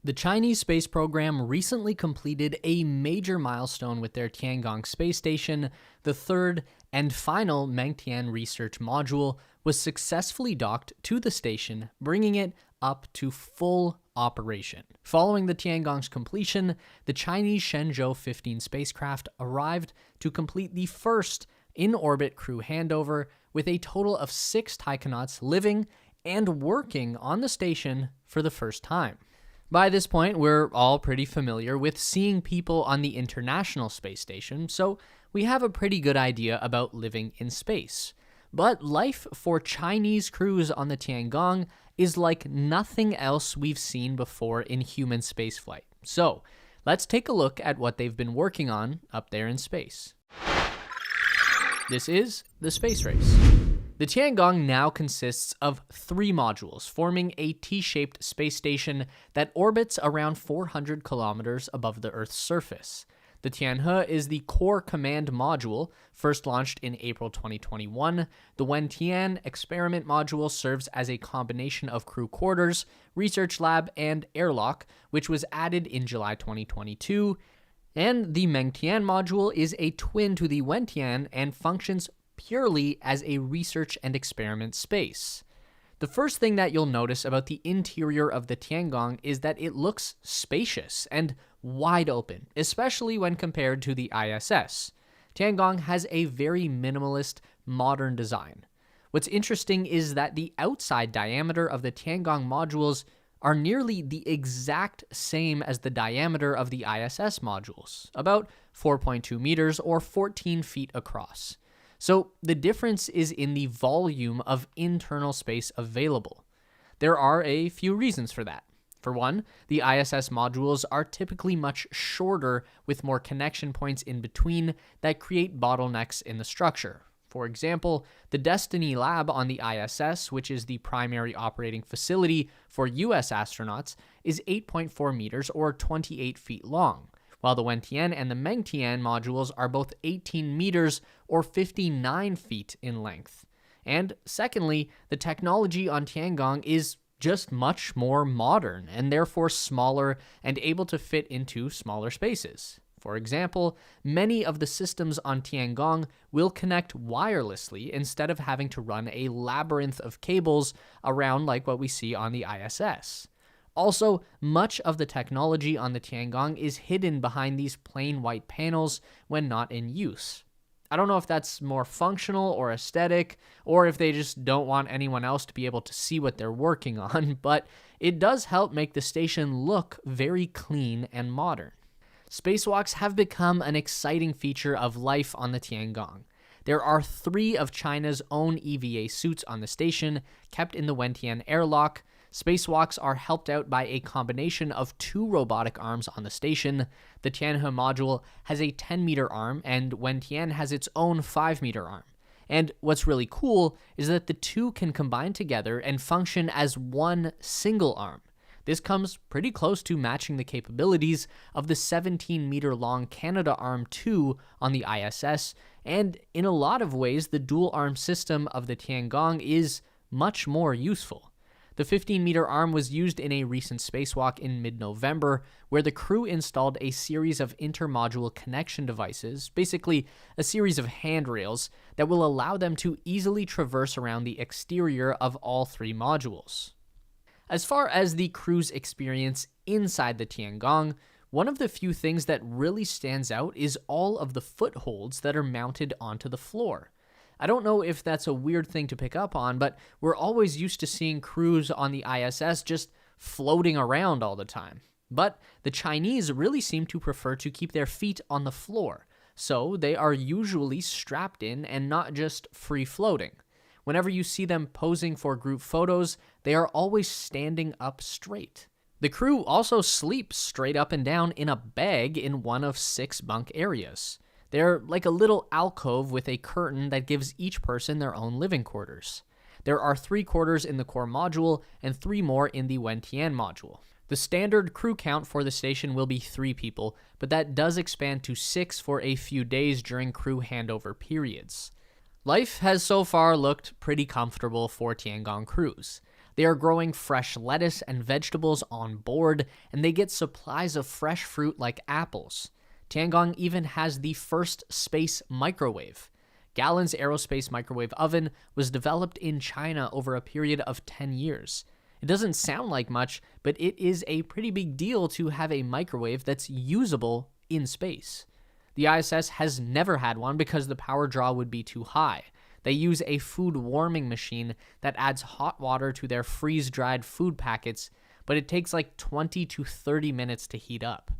The Chinese space program recently completed a major milestone with their Tiangong space station. The third and final Mengtian research module was successfully docked to the station, bringing it up to full operation. Following the Tiangong's completion, the Chinese Shenzhou 15 spacecraft arrived to complete the first in-orbit crew handover, with a total of 6 taikonauts living and working on the station for the first time. By this point, we're all pretty familiar with seeing people on the International Space Station, so we have a pretty good idea about living in space. But life for Chinese crews on the Tiangong is like nothing else we've seen before in human spaceflight. So, let's take a look at what they've been working on up there in space. This is the space race. The Tiangong now consists of 3 modules, forming a T-shaped space station that orbits around 400 kilometers above the Earth's surface. The Tianhe is the core command module, first launched in April 2021. The Wentian experiment module serves as a combination of crew quarters, research lab, and airlock, which was added in July 2022. And the Mengtian module is a twin to the Wentian and functions purely as a research and experiment space. The first thing that you'll notice about the interior of the Tiangong is that it looks spacious and wide open, especially when compared to the ISS. Tiangong has a very minimalist, modern design. What's interesting is that the outside diameter of the Tiangong modules are nearly the exact same as the diameter of the ISS modules, about 4.2 meters or 14 feet across. So the difference is in the volume of internal space available. There are a few reasons for that. For one, the ISS modules are typically much shorter with more connection points in between that create bottlenecks in the structure. For example, the Destiny Lab on the ISS, which is the primary operating facility for US astronauts, is 8.4 meters or 28 feet long, while the Wentian and the Mengtian modules are both 18 meters or 59 feet in length. And secondly, the technology on Tiangong is just much more modern and therefore smaller and able to fit into smaller spaces. For example, many of the systems on Tiangong will connect wirelessly instead of having to run a labyrinth of cables around like what we see on the ISS. Also, much of the technology on the Tiangong is hidden behind these plain white panels when not in use. I don't know if that's more functional or aesthetic, or if they just don't want anyone else to be able to see what they're working on, but it does help make the station look very clean and modern. Spacewalks have become an exciting feature of life on the Tiangong. There are 3 of China's own EVA suits on the station, kept in the Wentian airlock. Spacewalks are helped out by a combination of 2 robotic arms on the station. The Tianhe module has a 10-meter arm, and Wentian has its own 5-meter arm. And what's really cool is that the 2 can combine together and function as one single arm. This comes pretty close to matching the capabilities of the 17-meter-long Canadarm2 on the ISS, and in a lot of ways, the dual-arm system of the Tiangong is much more useful. The 15-meter arm was used in a recent spacewalk in mid-November, where the crew installed a series of intermodule connection devices, basically a series of handrails, that will allow them to easily traverse around the exterior of all 3 modules. As far as the crew's experience inside the Tiangong, one of the few things that really stands out is all of the footholds that are mounted onto the floor. I don't know if that's a weird thing to pick up on, but we're always used to seeing crews on the ISS just floating around all the time. But the Chinese really seem to prefer to keep their feet on the floor, so they are usually strapped in and not just free floating. Whenever you see them posing for group photos, they are always standing up straight. The crew also sleeps straight up and down in a bag in one of 6 bunk areas. They're like a little alcove with a curtain that gives each person their own living quarters. There are 3 quarters in the core module and 3 more in the Wentian module. The standard crew count for the station will be 3 people, but that does expand to 6 for a few days during crew handover periods. Life has so far looked pretty comfortable for Tiangong crews. They are growing fresh lettuce and vegetables on board, and they get supplies of fresh fruit like apples. Tiangong even has the first space microwave. Gallon's aerospace microwave oven was developed in China over a period of 10 years. It doesn't sound like much, but it is a pretty big deal to have a microwave that's usable in space. The ISS has never had one because the power draw would be too high. They use a food warming machine that adds hot water to their freeze-dried food packets, but it takes like 20 to 30 minutes to heat up.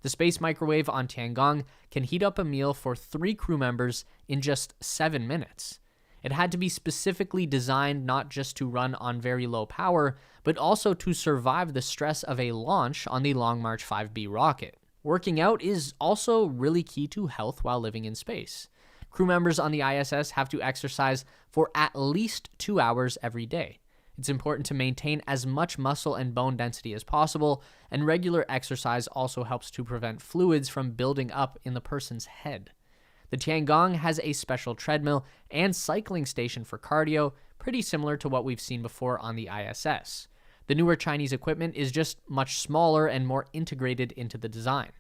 The space microwave on Tiangong can heat up a meal for 3 crew members in just 7 minutes. It had to be specifically designed not just to run on very low power, but also to survive the stress of a launch on the Long March 5B rocket. Working out is also really key to health while living in space. Crew members on the ISS have to exercise for at least 2 hours every day. It's important to maintain as much muscle and bone density as possible, and regular exercise also helps to prevent fluids from building up in the person's head. The Tiangong has a special treadmill and cycling station for cardio, pretty similar to what we've seen before on the ISS. The newer Chinese equipment is just much smaller and more integrated into the design.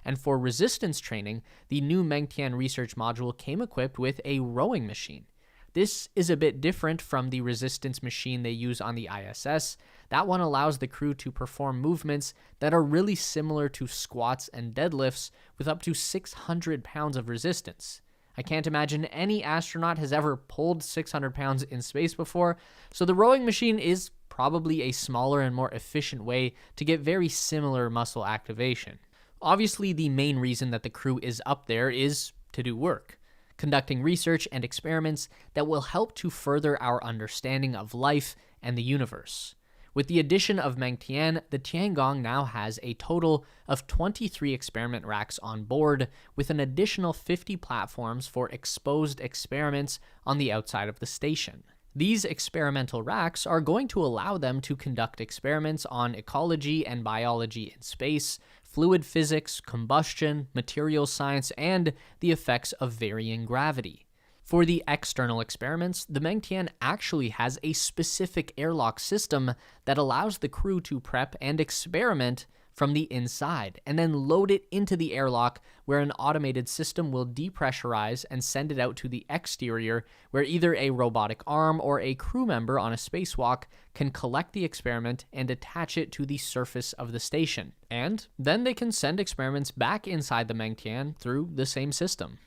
And for resistance training, the new Mengtian research module came equipped with a rowing machine. This is a bit different from the resistance machine they use on the ISS. That one allows the crew to perform movements that are really similar to squats and deadlifts with up to 600 pounds of resistance. I can't imagine any astronaut has ever pulled 600 pounds in space before, so the rowing machine is probably a smaller and more efficient way to get very similar muscle activation. Obviously, the main reason that the crew is up there is to do work, conducting research and experiments that will help to further our understanding of life and the universe. With the addition of Mengtian, the Tiangong now has a total of 23 experiment racks on board, with an additional 50 platforms for exposed experiments on the outside of the station. These experimental racks are going to allow them to conduct experiments on ecology and biology in space, fluid physics, combustion, materials science, and the effects of varying gravity. For the external experiments, the Mengtian actually has a specific airlock system that allows the crew to prep and experiment from the inside, and then load it into the airlock where an automated system will depressurize and send it out to the exterior where either a robotic arm or a crew member on a spacewalk can collect the experiment and attach it to the surface of the station. And then they can send experiments back inside the Mengtian through the same system.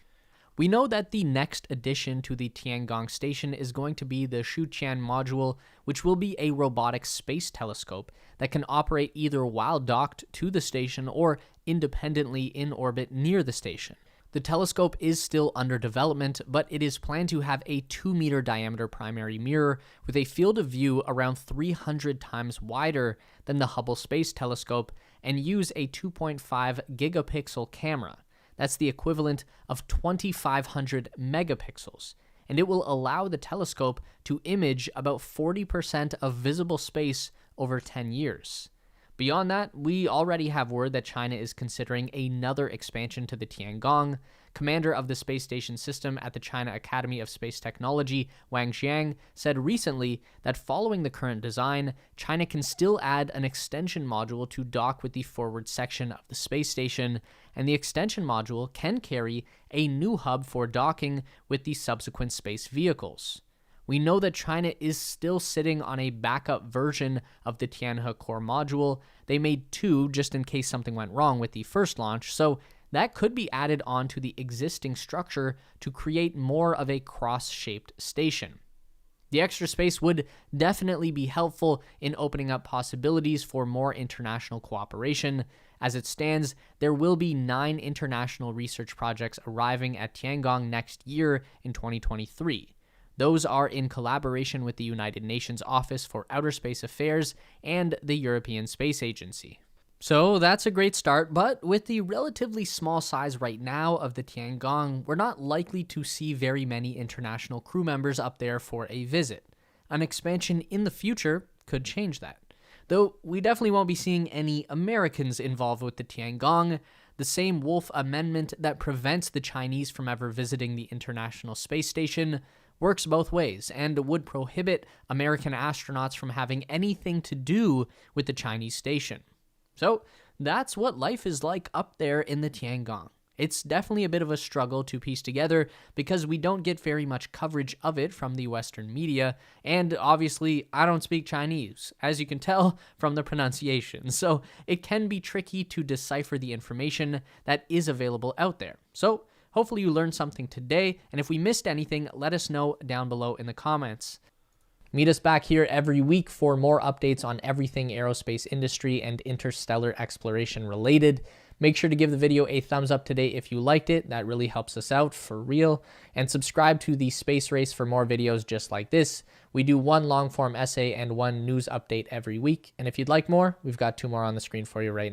We know that the next addition to the Tiangong station is going to be the Shuqian module, which will be a robotic space telescope that can operate either while docked to the station or independently in orbit near the station. The telescope is still under development, but it is planned to have a 2-meter diameter primary mirror with a field of view around 300 times wider than the Hubble Space Telescope and use a 2.5 gigapixel camera. That's the equivalent of 2,500 megapixels, and it will allow the telescope to image about 40% of visible space over 10 years. Beyond that, we already have word that China is considering another expansion to the Tiangong. Commander of the space station system at the China Academy of Space Technology, Wang Xiang, said recently that following the current design, China can still add an extension module to dock with the forward section of the space station, and the extension module can carry a new hub for docking with the subsequent space vehicles. We know that China is still sitting on a backup version of the Tianhe core module. They made 2 just in case something went wrong with the first launch, so that could be added onto the existing structure to create more of a cross-shaped station. The extra space would definitely be helpful in opening up possibilities for more international cooperation. As it stands, there will be 9 international research projects arriving at Tiangong next year in 2023. Those are in collaboration with the United Nations Office for Outer Space Affairs and the European Space Agency. So that's a great start, but with the relatively small size right now of the Tiangong, we're not likely to see very many international crew members up there for a visit. An expansion in the future could change that. Though we definitely won't be seeing any Americans involved with the Tiangong. The same Wolf Amendment that prevents the Chinese from ever visiting the International Space Station works both ways and would prohibit American astronauts from having anything to do with the Chinese station. So that's what life is like up there in the Tiangong. It's definitely a bit of a struggle to piece together because we don't get very much coverage of it from the Western media, and obviously I don't speak Chinese, as you can tell from the pronunciation, so it can be tricky to decipher the information that is available out there. So hopefully you learned something today, and if we missed anything, let us know down below in the comments. Meet us back here every week for more updates on everything aerospace industry and interstellar exploration related. Make sure to give the video a thumbs up today if you liked it. That really helps us out for real. And subscribe to the Space Race for more videos just like this. We do one long form essay and one news update every week. And if you'd like more, we've got 2 more on the screen for you right now.